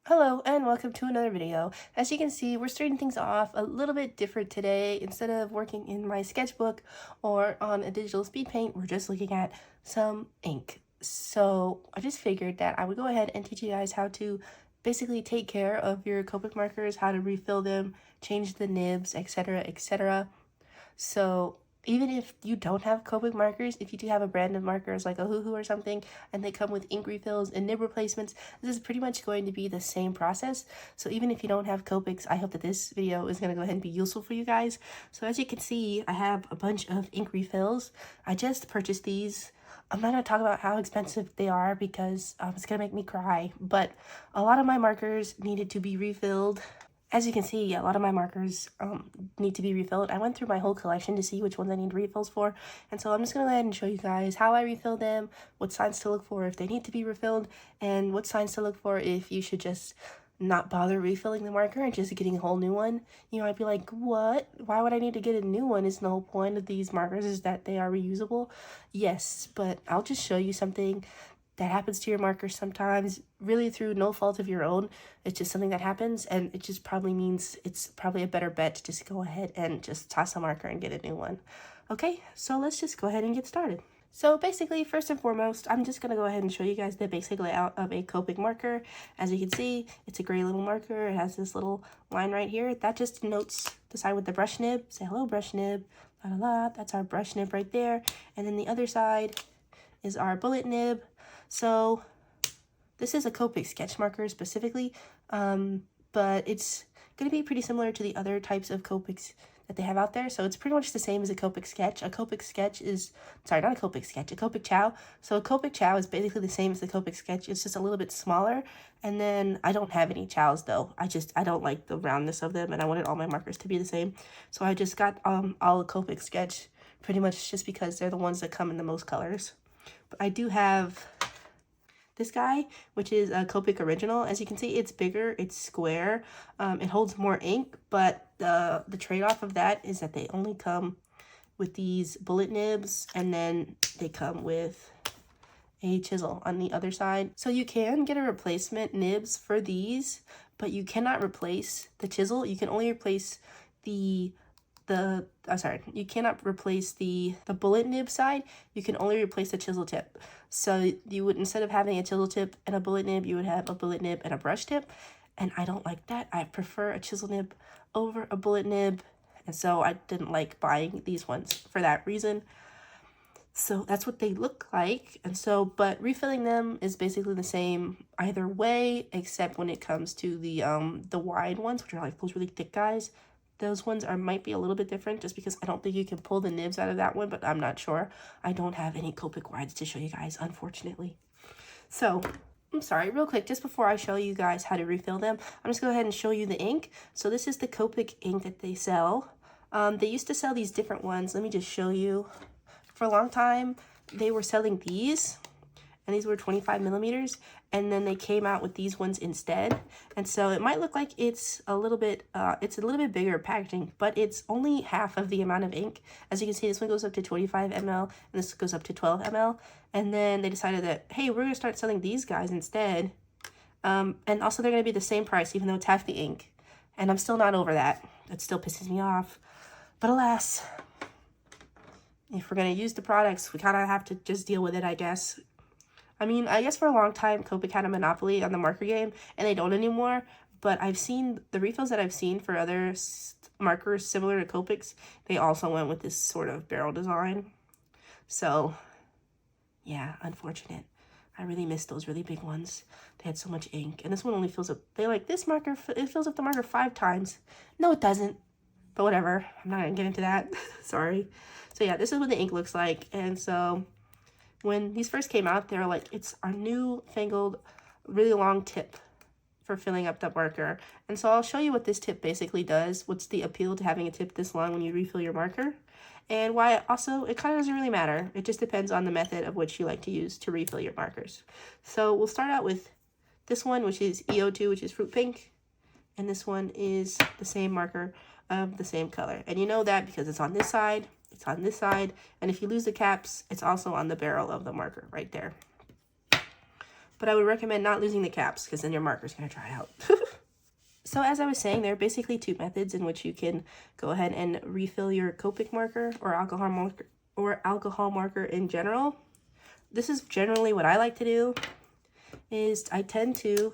Hello and welcome to another video. As you can see, we're starting things off a little bit different today. Instead of working in my sketchbook or on a digital speed paint, we're just looking at some ink. So I just figured that I would go ahead and teach you guys how to basically take care of your Copic markers, how to refill them, change the nibs, etc., etc. So even if you don't have Copic markers, if you do have a brand of markers like a Hoo or something, and they come with ink refills and nib replacements, this is pretty much going to be the same process. So even if you don't have Copics, I hope that this video is going to go ahead and be useful for you guys. So as you can see, I have a bunch of ink refills. I just purchased these. I'm not going to talk about how expensive they are because it's going to make me cry, but a lot of my markers needed to be refilled. As you can see, a lot of my markers need to be refilled. I went through my whole collection to see which ones I need refills for. And so I'm just going to go ahead and show you guys how I refill them, what signs to look for if they need to be refilled, and what signs to look for if you should just not bother refilling the marker and just getting a whole new one. You might be like, what? Why would I need to get a new one? Isn't the whole point of these markers is that they are reusable? Yes, but I'll just show you something that happens to your marker sometimes, really through no fault of your own. It's just something that happens, and it just probably means it's probably a better bet to just go ahead and just toss a marker and get a new one. Okay, so let's just go ahead and get started. So basically, first and foremost, I'm just going to go ahead and show you guys the basic layout of a Copic marker. As you can see, it's a gray little marker. It has this little line right here. That just denotes the side with the brush nib. Say hello, brush nib. La la la. That's our brush nib right there. And then the other side is our bullet nib. So this is a Copic sketch marker specifically, but it's going to be pretty similar to the other types of Copics that they have out there. So it's pretty much the same as a Copic sketch. A Copic sketch is, sorry, not a Copic sketch, a Copic chow. So a Copic chow is basically the same as the Copic sketch. It's just a little bit smaller. And then I don't have any chows though. I don't like the roundness of them, and I wanted all my markers to be the same. So I just got all a Copic sketch pretty much just because they're the ones that come in the most colors. But I do have this guy, which is a Copic Original. As you can see, it's bigger, it's square, it holds more ink, but the trade-off of that is that they only come with these bullet nibs, and then they come with a chisel on the other side. So you can get a replacement nibs for these, but you cannot replace the chisel. You can only replace you cannot replace the bullet nib side. You can only replace the chisel tip. So you would, instead of having a chisel tip and a bullet nib, you would have a bullet nib and a brush tip. And I don't like that. I prefer a chisel nib over a bullet nib. And so I didn't like buying these ones for that reason. So that's what they look like. And so, but refilling them is basically the same either way, except when it comes to the wide ones, which are like those really thick guys. Those ones might be a little bit different just because I don't think you can pull the nibs out of that one, but I'm not sure. I don't have any Copic wides to show you guys, unfortunately. So, I'm sorry, real quick, just before I show you guys how to refill them, I'm just going to go ahead and show you the ink. So this is the Copic ink that they sell. They used to sell these different ones. Let me just show you. For a long time, they were selling these, and these were 25 millimeters, and then they came out with these ones instead. And so it might look like it's a little bit bigger packaging, but it's only half of the amount of ink. As you can see, this one goes up to 25 ml, and this goes up to 12 ml. And then they decided that, hey, we're gonna start selling these guys instead. And also they're gonna be the same price, even though it's half the ink. And I'm still not over that. That still pisses me off. But alas, if we're going to use the products, we kind of have to just deal with it, I guess. I mean, I guess for a long time, Copic had a monopoly on the marker game, and they don't anymore. But I've seen, the refills that I've seen for other markers similar to Copic's, they also went with this sort of barrel design. So, yeah, unfortunate. I really missed those really big ones. They had so much ink. And this one only fills up, this marker, it fills up the marker 5 times. No, it doesn't. But whatever, I'm not gonna get into that. Sorry. So yeah, this is what the ink looks like. And so when these first came out, they were like, it's our new fangled, really long tip for filling up the marker. And so I'll show you what this tip basically does. What's the appeal to having a tip this long when you refill your marker? And why also, it kind of doesn't really matter. It just depends on the method of which you like to use to refill your markers. So we'll start out with this one, which is EO2, which is Fruit Pink. And this one is the same marker of the same color. And you know that because it's on this side, it's on this side, and if you lose the caps, it's also on the barrel of the marker right there. but I would recommend not losing the caps because then your marker's going to dry out. So as I was saying, there are basically two methods in which you can go ahead and refill your Copic marker or alcohol marker in general. This is generally what I like to do, is I tend to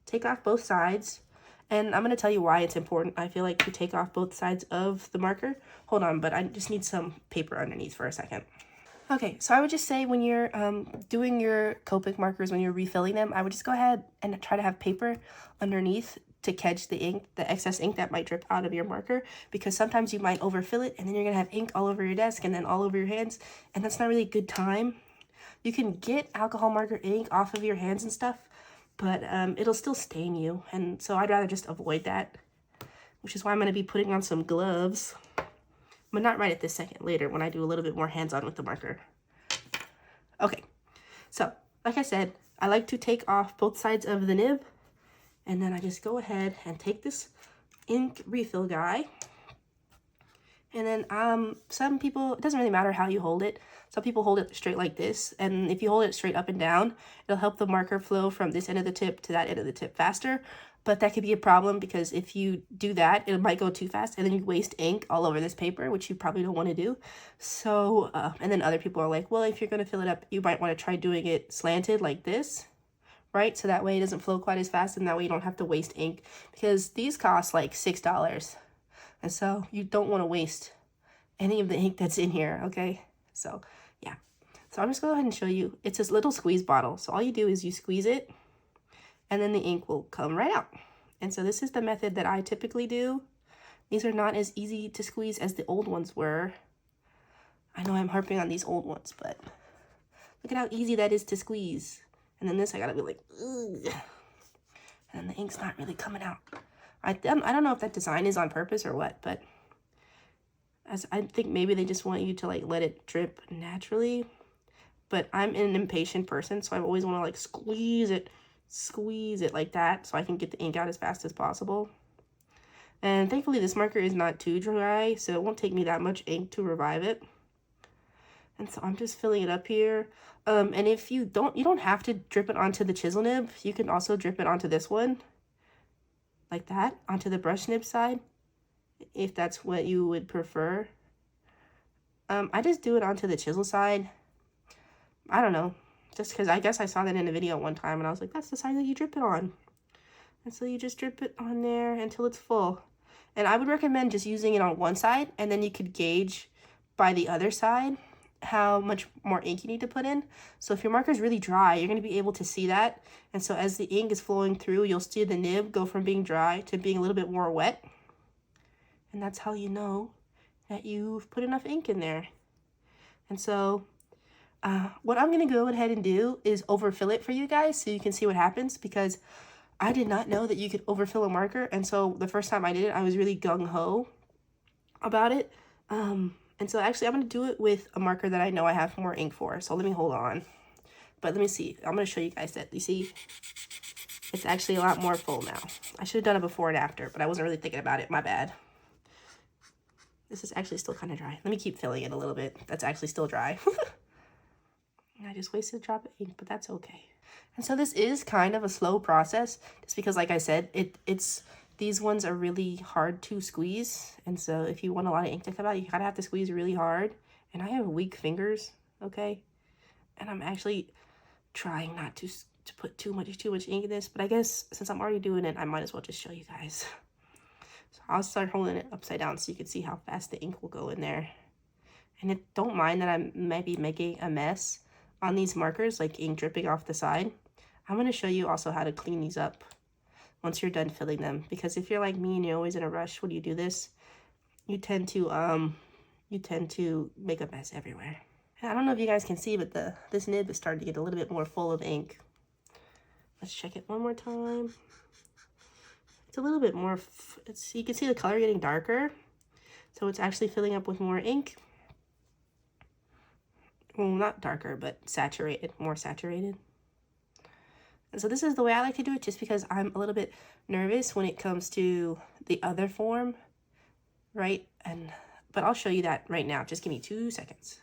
take off both sides, and I'm going to tell you why it's important, I feel like, to take off both sides of the marker. Hold on, but I just need some paper underneath for a second. Okay, so I would just say when you're doing your Copic markers, when you're refilling them, I would just go ahead and try to have paper underneath to catch the ink, the excess ink that might drip out of your marker, because sometimes you might overfill it and then you're gonna have ink all over your desk and then all over your hands, and that's not really a good time. You can get alcohol marker ink off of your hands and stuff, but it'll still stain you, and so I'd rather just avoid that, which is why I'm gonna be putting on some gloves, but not right at this second, later when I do a little bit more hands-on with the marker. Okay, so like I said, I like to take off both sides of the nib, and then I just go ahead and take this ink refill guy. And then some people, it doesn't really matter how you hold it. Some people hold it straight like this. And if you hold it straight up and down, it'll help the marker flow from this end of the tip to that end of the tip faster. But that could be a problem because if you do that, it might go too fast and then you waste ink all over this paper, which you probably don't want to do. So, and then other people are like, well, if you're going to fill it up, you might want to try doing it slanted like this. Right? So that way it doesn't flow quite as fast, and that way you don't have to waste ink, because these cost like $6. And so you don't want to waste any of the ink that's in here, okay? So yeah. So I'm just going to go ahead and show you. It's this little squeeze bottle. So all you do is you squeeze it, and then the ink will come right out. And so this is the method that I typically do. These are not as easy to squeeze as the old ones were. I know I'm harping on these old ones, but look at how easy that is to squeeze. And then this, I gotta be like, ugh. And then the ink's not really coming out. I don't know if that design is on purpose or what, but I think maybe they just want you to like let it drip naturally. But I'm an impatient person, so I always want to like squeeze it like that so I can get the ink out as fast as possible. And thankfully this marker is not too dry, so it won't take me that much ink to revive it. And so I'm just filling it up here. And if you don't have to drip it onto the chisel nib. You can also drip it onto this one, like that, onto the brush nib side, if that's what you would prefer. I just do it onto the chisel side. I don't know, just because I guess I saw that in a video one time, and I was like, that's the side that you drip it on. And so you just drip it on there until it's full. And I would recommend just using it on one side, and then you could gauge by the other side how much more ink you need to put in. So if your marker is really dry, you're going to be able to see that. And so as the ink is flowing through, you'll see the nib go from being dry to being a little bit more wet. And that's how you know that you've put enough ink in there. And so what I'm going to go ahead and do is overfill it for you guys so you can see what happens, because I did not know that you could overfill a marker. And so the first time I did it, I was really gung-ho about it. And so actually I'm going to do it with a marker that I know I have more ink for. So let me hold on. But let me see. I'm going to show you guys that. You see, it's actually a lot more full now. I should have done it before and after, but I wasn't really thinking about it. My bad. This is actually still kind of dry. Let me keep filling it a little bit. That's actually still dry. And I just wasted a drop of ink, but that's okay. And so this is kind of a slow process, just because, like I said, these ones are really hard to squeeze. And so if you want a lot of ink to come out, you kind of have to squeeze really hard. And I have weak fingers, okay? And I'm actually trying not to put too much ink in this. But I guess since I'm already doing it, I might as well just show you guys. So I'll start holding it upside down so you can see how fast the ink will go in there. And don't mind that I might be making a mess on these markers, like ink dripping off the side. I'm going to show you also how to clean these up once you're done filling them, because if you're like me and you're always in a rush when you do this, you tend to make a mess everywhere. And I don't know if you guys can see, but this nib is starting to get a little bit more full of ink. Let's check it one more time. It's a little bit more, you can see the color getting darker, so it's actually filling up with more ink. Well, not darker, but saturated, more saturated. And so this is the way I like to do it, just because I'm a little bit nervous when it comes to the other form, right? But I'll show you that right now. Just give me 2 seconds,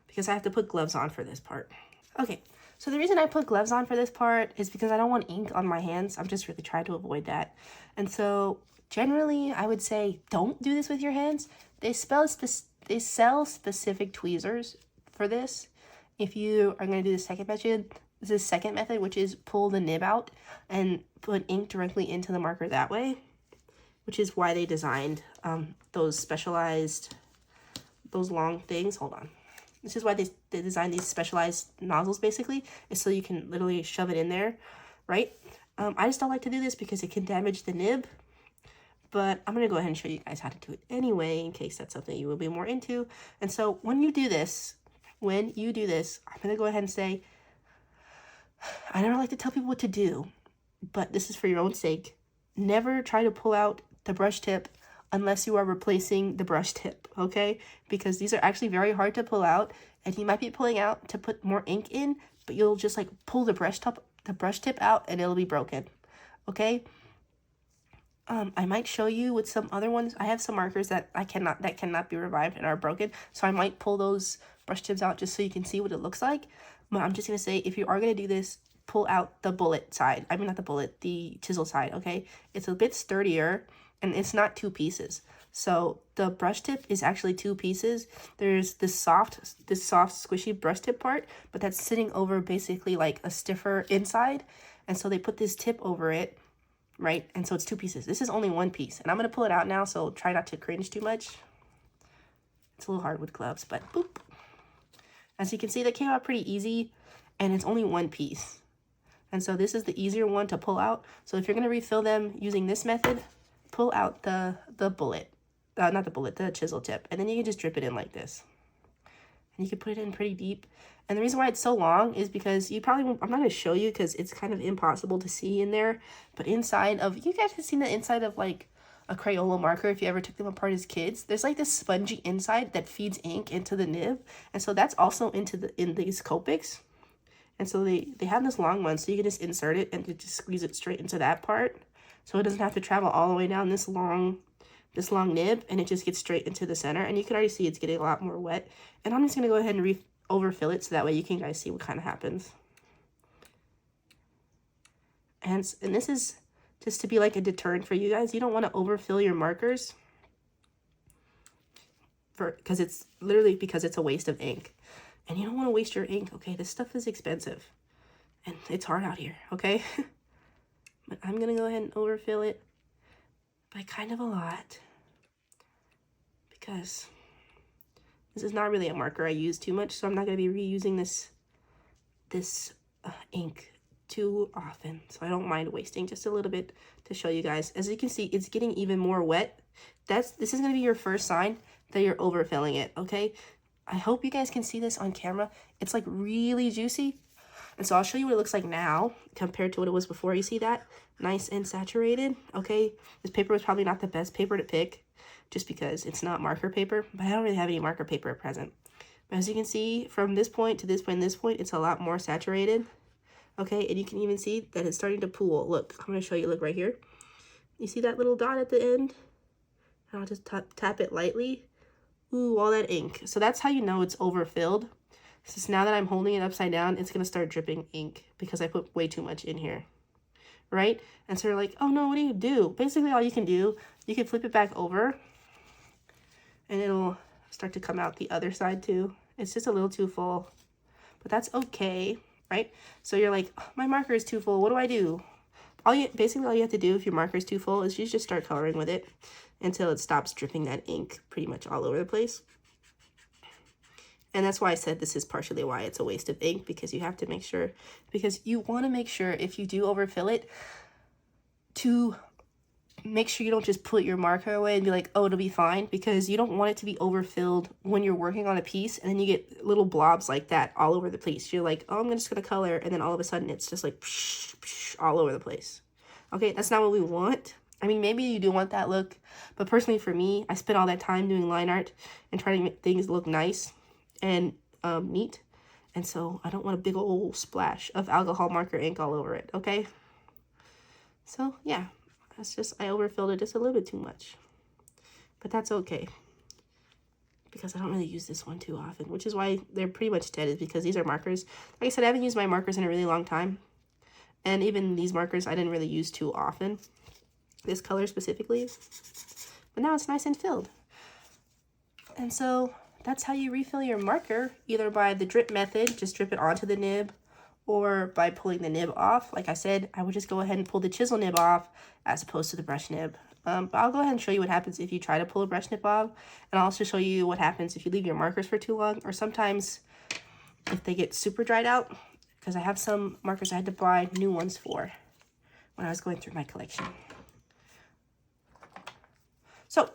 because I have to put gloves on for this part. Okay, So the reason I put gloves on for this part is because I don't want ink on my hands. I'm just really trying to avoid that. And so generally I would say don't do this with your hands. They sell specific tweezers for this. If you are going to do the second method, which is pull the nib out and put ink directly into the marker that way, which is why they designed those long things. Hold on. This is why they designed these specialized nozzles, basically, is so you can literally shove it in there, right? I just don't like to do this because it can damage the nib, but I'm going to go ahead and show you guys how to do it anyway, in case that's something you will be more into. And so when you do this, I'm going to go ahead and say, I never like to tell people what to do, but this is for your own sake. Never try to pull out the brush tip unless you are replacing the brush tip, okay? Because these are actually very hard to pull out, and you might be pulling out to put more ink in, but you'll just like pull the brush tip out and it'll be broken, okay? I might show you with some other ones. I have some markers that cannot be revived and are broken, so I might pull those brush tips out just so you can see what it looks like. But I'm just gonna say, if you are gonna do this, pull out the bullet side. I mean, not the bullet, the chisel side, okay? It's a bit sturdier, and it's not 2 pieces. So the brush tip is actually 2 pieces. There's this soft, squishy brush tip part, but that's sitting over basically like a stiffer inside. And so they put this tip over it, right? And so it's 2 pieces. This is only 1 piece. And I'm going to pull it out now, so try not to cringe too much. It's a little hard with gloves, but boop. As you can see, that came out pretty easy, and it's only 1 piece. And so this is the easier one to pull out. So if you're going to refill them using this method, pull out the chisel tip, and then you can just drip it in like this. And you can put it in pretty deep. And the reason why it's so long is because I'm not going to show you because it's kind of impossible to see in there, but inside of, you guys have seen the inside of like a Crayola marker if you ever took them apart as kids. There's like this spongy inside that feeds ink into the nib, and so that's also in these Copics. And so they have this long one, so you can just insert it and just squeeze it straight into that part. So it doesn't have to travel all the way down this long nib, and it just gets straight into the center. And you can already see it's getting a lot more wet. And I'm just going to go ahead and overfill it so that way you can guys see what kind of happens. And this is just to be like a deterrent for you guys. You don't want to overfill your markers because it's a waste of ink. And you don't want to waste your ink, okay? This stuff is expensive. And it's hard out here, okay? But I'm going to go ahead and overfill it by kind of a lot, because this is not really a marker I use too much, so I'm not going to be reusing this ink too often. So I don't mind wasting just a little bit to show you guys. As you can see, it's getting even more wet. This is going to be your first sign that you're overfilling it, okay? I hope you guys can see this on camera. It's like really juicy. And so I'll show you what it looks like now compared to what it was before. You see that? Nice and saturated, okay? This paper was probably not the best paper to pick just because it's not marker paper, but I don't really have any marker paper at present. But as you can see, from this point to this point and this point, it's a lot more saturated, okay? And you can even see that it's starting to pool. Look, I'm going to show you, look right here. You see that little dot at the end? And I'll just tap it lightly. Ooh, all that ink. So that's how you know it's overfilled. Since now that I'm holding it upside down, it's going to start dripping ink because I put way too much in here, right? And so you're like, oh no, what do you do? Basically, all you can do, you can flip it back over and it'll start to come out the other side too. It's just a little too full, but that's okay, right? So you're like, oh, my marker is too full. What do I do? Basically, all you have to do if your marker is too full is you just start coloring with it until it stops dripping that ink pretty much all over the place. And that's why I said this is partially why it's a waste of ink, because you have to make sure, because you want to make sure if you do overfill it, to make sure you don't just put your marker away and be like, oh, it'll be fine, because you don't want it to be overfilled when you're working on a piece and then you get little blobs like that all over the place. You're like, oh, I'm just going to color, and then all of a sudden it's just like psh, psh, all over the place. Okay, that's not what we want. I mean, maybe you do want that look, but personally for me, I spent all that time doing line art and trying to make things look nice and neat, and so I don't want a big old splash of alcohol marker ink all over it, okay? So yeah, that's just, I overfilled it just a little bit too much, but that's okay, because I don't really use this one too often, which is why they're pretty much dead, is because these are markers. Like I said, I haven't used my markers in a really long time. And even these markers I didn't really use too often. This color specifically. But now it's nice and filled. And so that's how you refill your marker, either by the drip method, just drip it onto the nib, or by pulling the nib off. Like I said, I would just go ahead and pull the chisel nib off as opposed to the brush nib. But I'll go ahead and show you what happens if you try to pull a brush nib off. And I'll also show you what happens if you leave your markers for too long, or sometimes if they get super dried out, because I have some markers I had to buy new ones for when I was going through my collection. So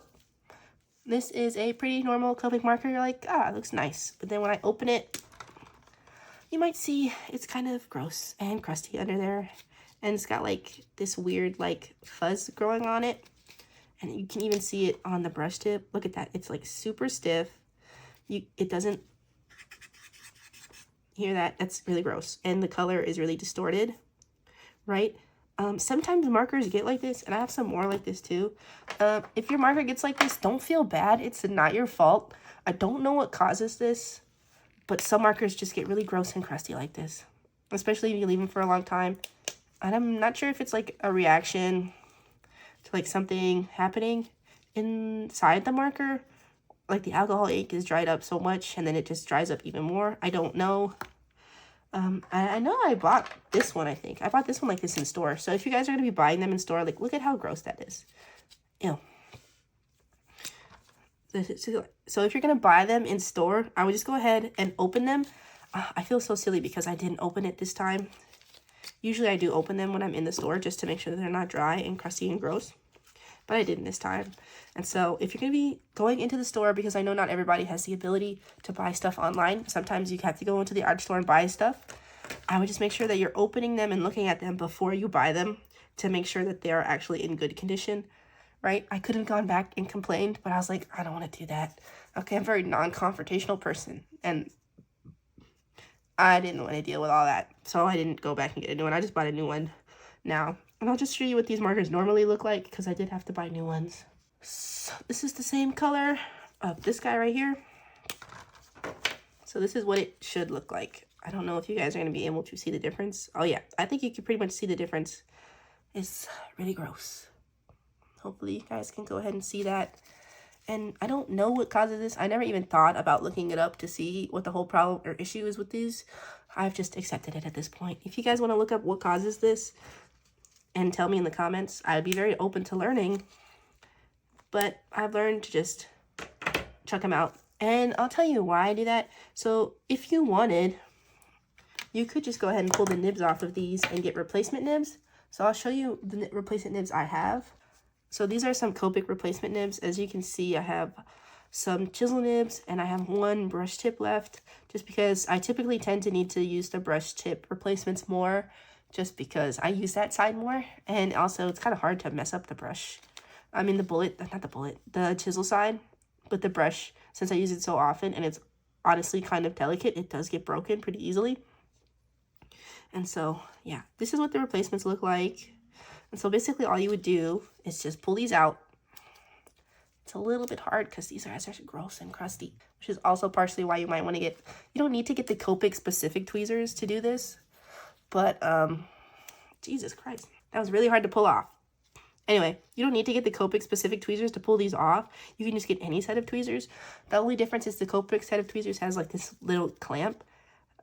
this is a pretty normal Copic marker. You're like, ah, it looks nice. But then when I open it, you might see it's kind of gross and crusty under there. And it's got like this weird like fuzz growing on it. And you can even see it on the brush tip. Look at that. It's like super stiff. It doesn't, hear that? That's really gross. And the color is really distorted, right? Sometimes markers get like this, and I have some more like this too. If your marker gets like this, don't feel bad. It's not your fault. I don't know what causes this, but some markers just get really gross and crusty like this, especially if you leave them for a long time. And I'm not sure if it's like a reaction to like something happening inside the marker, like the alcohol ink is dried up so much and then it just dries up even more. I don't know. I know I bought this one, I think. I bought this one like this in store. So if you guys are going to be buying them in store, like, look at how gross that is. Ew. So if you're going to buy them in store, I would just go ahead and open them. I feel so silly because I didn't open it this time. Usually I do open them when I'm in the store just to make sure that they're not dry and crusty and gross. But I didn't this time. And so if you're going to be going into the store, because I know not everybody has the ability to buy stuff online. Sometimes you have to go into the art store and buy stuff. I would just make sure that you're opening them and looking at them before you buy them to make sure that they are actually in good condition, right? I could have gone back and complained, but I was like, I don't want to do that. Okay, I'm a very non-confrontational person, and I didn't want to deal with all that. So I didn't go back and get a new one. I just bought a new one now. And I'll just show you what these markers normally look like, because I did have to buy new ones. So this is the same color of this guy right here. So this is what it should look like. I don't know if you guys are going to be able to see the difference. Oh yeah, I think you can pretty much see the difference. It's really gross. Hopefully you guys can go ahead and see that. And I don't know what causes this. I never even thought about looking it up to see what the whole problem or issue is with these. I've just accepted it at this point. If you guys want to look up what causes this and tell me in the comments, I'd be very open to learning. But I've learned to just chuck them out. And I'll tell you why I do that. So if you wanted, you could just go ahead and pull the nibs off of these and get replacement nibs. So I'll show you the replacement nibs I have. So these are some Copic replacement nibs. As you can see, I have some chisel nibs and I have one brush tip left, just because I typically tend to need to use the brush tip replacements more, just because I use that side more. And also it's kind of hard to mess up the brush. I mean the chisel side, but the brush, since I use it so often and it's honestly kind of delicate, it does get broken pretty easily. And so, yeah, this is what the replacements look like. And so basically all you would do is just pull these out. It's a little bit hard because these are actually gross and crusty, which is also partially why you might want to get, you don't need to get the Copic specific tweezers to do this, but Jesus Christ, that was really hard to pull off. Anyway, you don't need to get the Copic specific tweezers to pull these off. You can just get any set of tweezers. The only difference is the Copic set of tweezers has like this little clamp.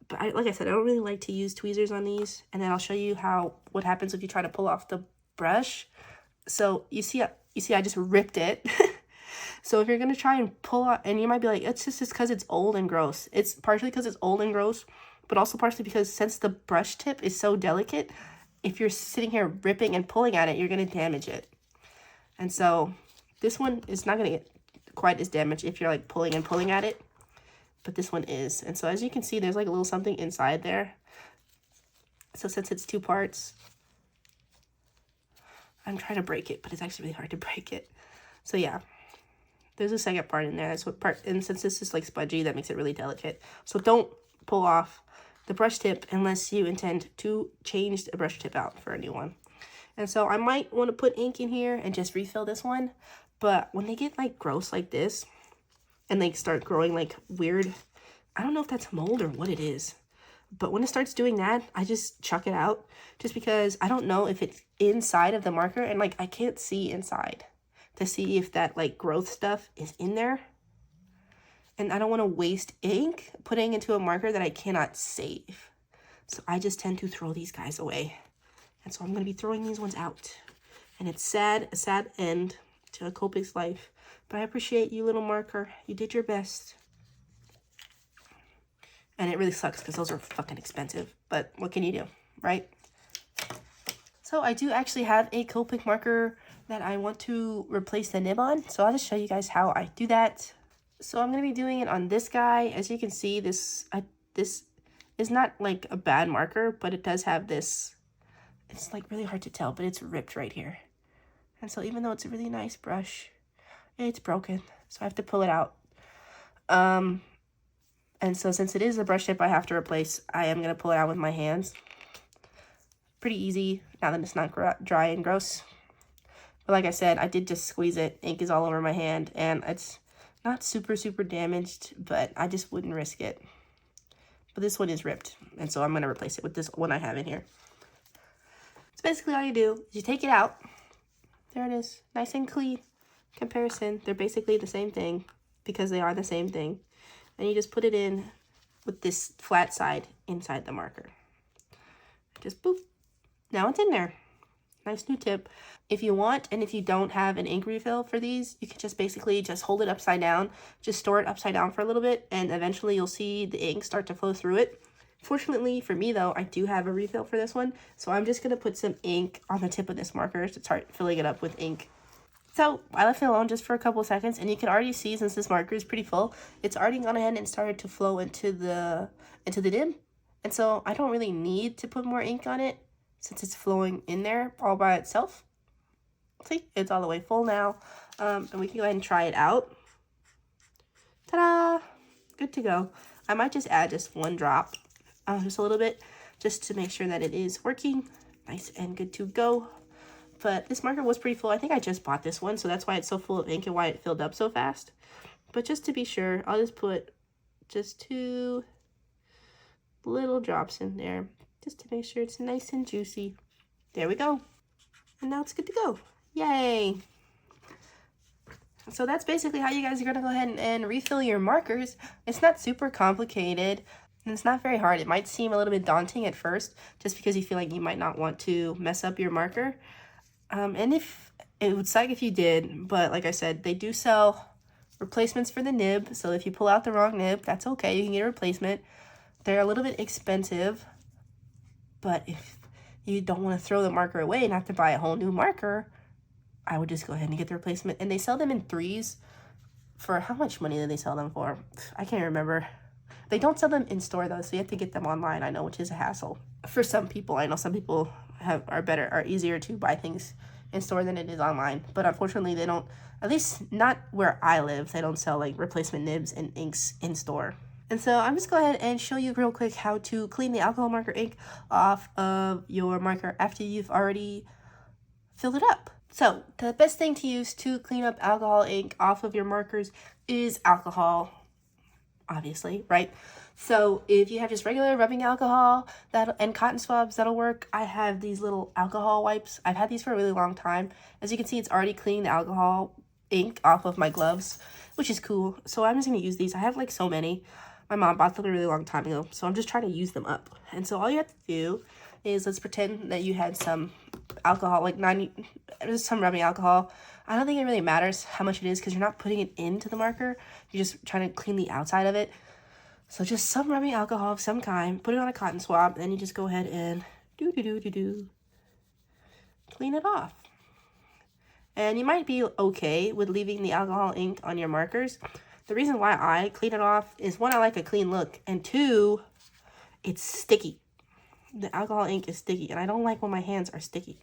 But like I said, I don't really like to use tweezers on these. And then I'll show you what happens if you try to pull off the brush. So you see I just ripped it. So if you're going to try and pull out, and you might be like, it's just because it's old and gross. It's partially because it's old and gross, but also partially because since the brush tip is so delicate, if you're sitting here ripping and pulling at it, you're going to damage it. And so this one is not going to get quite as damaged if you're like pulling and pulling at it, but this one is. And so as you can see, there's like a little something inside there. So since it's two parts, I'm trying to break it, but it's actually really hard to break it. So yeah, there's a second part in there. That's what part, and since this is like spongy, that makes it really delicate. So don't pull off the brush tip unless you intend to change the brush tip out for a new one. And so I might want to put ink in here and just refill this one. But when they get like gross like this, and they start growing like weird. I don't know if that's mold or what it is. But when it starts doing that, I just chuck it out just because I don't know if it's inside of the marker, and like I can't see inside to see if that like growth stuff is in there. And I don't want to waste ink putting into a marker that I cannot save. So I just tend to throw these guys away. And so I'm going to be throwing these ones out. And it's sad, a sad end to a Copics life. But I appreciate you, little marker. You did your best. And it really sucks because those are fucking expensive. But what can you do, right? So I do actually have a Copic marker that I want to replace the nib on. So I'll just show you guys how I do that. So I'm going to be doing it on this guy. As you can see, this is not like a bad marker, but it does have this. It's like really hard to tell, but it's ripped right here. And so even though it's a really nice brush, it's broken. So I have to pull it out. And so since it is a brush tip I have to replace, I am going to pull it out with my hands. Pretty easy now that it's not dry and gross. But like I said, I did just squeeze it. Ink is all over my hand, and it's not super damaged, but I just wouldn't risk it. But this one is ripped, and so I'm going to replace it with this one I have in here. So basically all you do is you take it out. There it is. Nice and clean comparison. They're basically the same thing because they are the same thing. And you just put it in with this flat side inside the marker. Just boop. Now it's in there. Nice new tip. If you want, and if you don't have an ink refill for these, you can just basically just hold it upside down. Just store it upside down for a little bit, and eventually you'll see the ink start to flow through it. Fortunately for me though, I do have a refill for this one. So I'm just going to put some ink on the tip of this marker to start filling it up with ink. So I left it alone just for a couple of seconds, and you can already see, since this marker is pretty full, it's already gone ahead and started to flow into the nib. And so I don't really need to put more ink on it since it's flowing in there all by itself. See, it's all the way full now. And we can go ahead and try it out. Ta-da! Good to go. I might just add just one drop, just a little bit, just to make sure that it is working. Nice and good to go. But this marker was pretty full. I think I just bought this one, so that's why it's so full of ink and why it filled up so fast. But just to be sure, I'll just put just 2 little drops in there, just to make sure it's nice and juicy. There we go. And now it's good to go. Yay! So that's basically how you guys are going to go ahead and refill your markers. It's not super complicated, and it's not very hard. It might seem a little bit daunting at first, just because you feel like you might not want to mess up your marker. And if it would suck if you did, but like I said, they do sell replacements for the nib. So if you pull out the wrong nib, that's okay. You can get a replacement. They're a little bit expensive, but if you don't want to throw the marker away and have to buy a whole new marker, I would just go ahead and get the replacement. And they sell them in 3s. For how much money do they sell them for? I can't remember. They don't sell them in store though, so you have to get them online, I know, which is a hassle. For some people, I know some people are easier to buy things in store than it is online. But unfortunately, they don't, at least not where I live, they don't sell like replacement nibs and inks in store. And so I'm just go ahead and show you real quick how to clean the alcohol marker ink off of your marker after you've already filled it up. So the best thing to use to clean up alcohol ink off of your markers is alcohol, obviously, right? So if you have just regular rubbing alcohol and cotton swabs, that'll work. I have these little alcohol wipes. I've had these for a really long time. As you can see, it's already cleaning the alcohol ink off of my gloves, which is cool. So I'm just going to use these. I have like so many. My mom bought them a really long time ago, so I'm just trying to use them up. And so all you have to do is, let's pretend that you had some alcohol, like some rubbing alcohol. I don't think it really matters how much it is because you're not putting it into the marker. You're just trying to clean the outside of it. So just some rubbing alcohol of some kind, put it on a cotton swab, and then you just go ahead and clean it off. And you might be okay with leaving the alcohol ink on your markers. The reason why I clean it off is, 1, I like a clean look, and 2, it's sticky. The alcohol ink is sticky, and I don't like when my hands are sticky.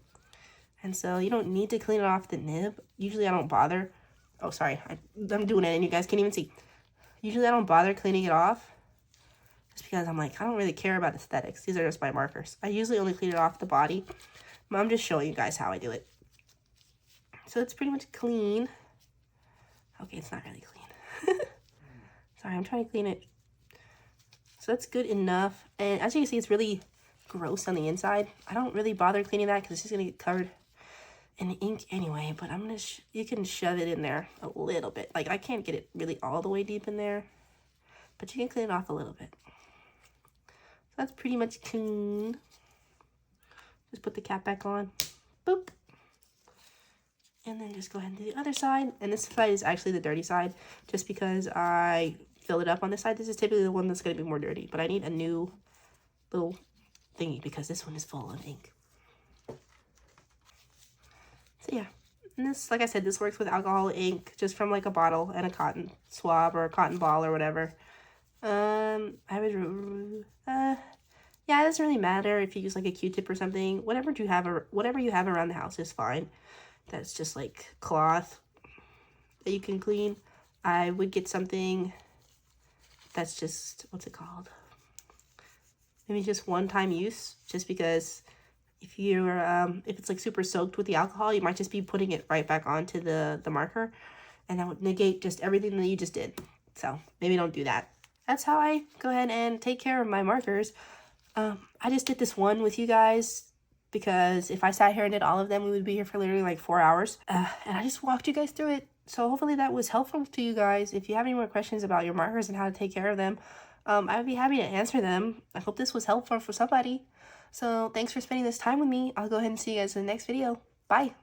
And so you don't need to clean it off the nib. Usually I don't bother. Oh, sorry. I'm doing it and you guys can't even see. Usually I don't bother cleaning it off just because I'm like, I don't really care about aesthetics. These are just my markers. I usually only clean it off the body. But I'm just showing you guys how I do it. So it's pretty much clean. Okay, it's not really clean. Sorry, I'm trying to clean it. So that's good enough. And as you can see, it's really gross on the inside. I don't really bother cleaning that because it's just going to get covered in ink anyway. But I'm going to, you can shove it in there a little bit. Like, I can't get it really all the way deep in there, but you can clean it off a little bit. So that's pretty much clean. Just put the cap back on. Boop. And then just go ahead and do the other side. And this side is actually the dirty side, just because I filled it up on this side. This is typically the one that's going to be more dirty, but I need a new little thingy because this one is full of ink. So yeah, and this, like I said, this works with alcohol ink, just from like a bottle and a cotton swab or a cotton ball or whatever. Yeah, it doesn't really matter if you use like a Q-tip or something. Whatever you have around the house is fine. That's just like cloth that you can clean. I would get something that's just, what's it called? Maybe just one-time use, just because if you're if it's like super soaked with the alcohol, you might just be putting it right back onto the marker, and that would negate just everything that you just did. So maybe don't do that. That's how I go ahead and take care of my markers. I just did this one with you guys because if I sat here and did all of them, we would be here for literally like 4 hours. And I just walked you guys through it. So hopefully that was helpful to you guys. If you have any more questions about your markers and how to take care of them, I would be happy to answer them. I hope this was helpful for somebody. So thanks for spending this time with me. I'll go ahead and see you guys in the next video. Bye.